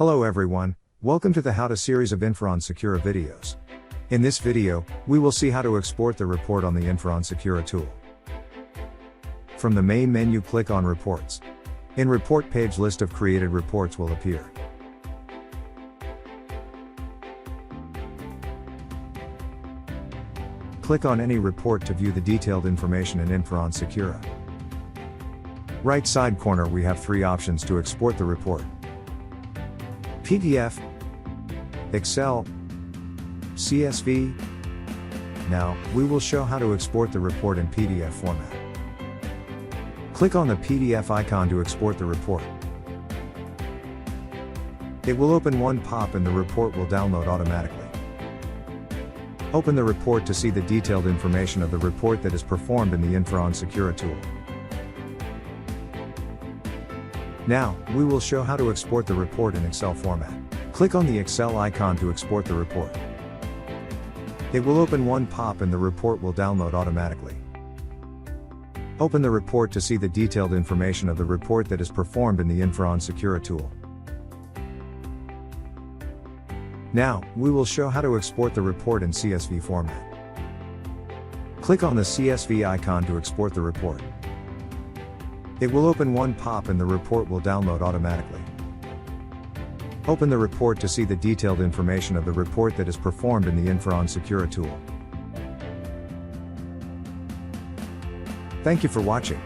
Hello everyone, welcome to the How to series of Infraon SecuRA videos. In this video, we will see how to export the report on the Infraon SecuRA tool. From the main menu, click on Reports. In Report page, list of created reports will appear. Click on any report to view the detailed information in Infraon SecuRA. Right side corner, we have three options to export the report: PDF, Excel, CSV. Now, we will show how to export the report in PDF format. Click on the PDF icon to export the report. It will open one pop and the report will download automatically. Open the report to see the detailed information of the report that is performed in the Infraon SecuRA tool. Now, we will show how to export the report in Excel format. Click on the Excel icon to export the report. It will open one pop and the report will download automatically. Open the report to see the detailed information of the report that is performed in the Infraon SecuRA tool. Now, we will show how to export the report in CSV format. Click on the CSV icon to export the report. It will open one pop and the report will download automatically. Open the report to see the detailed information of the report that is performed in the Infraon SecuRA tool. Thank you for watching.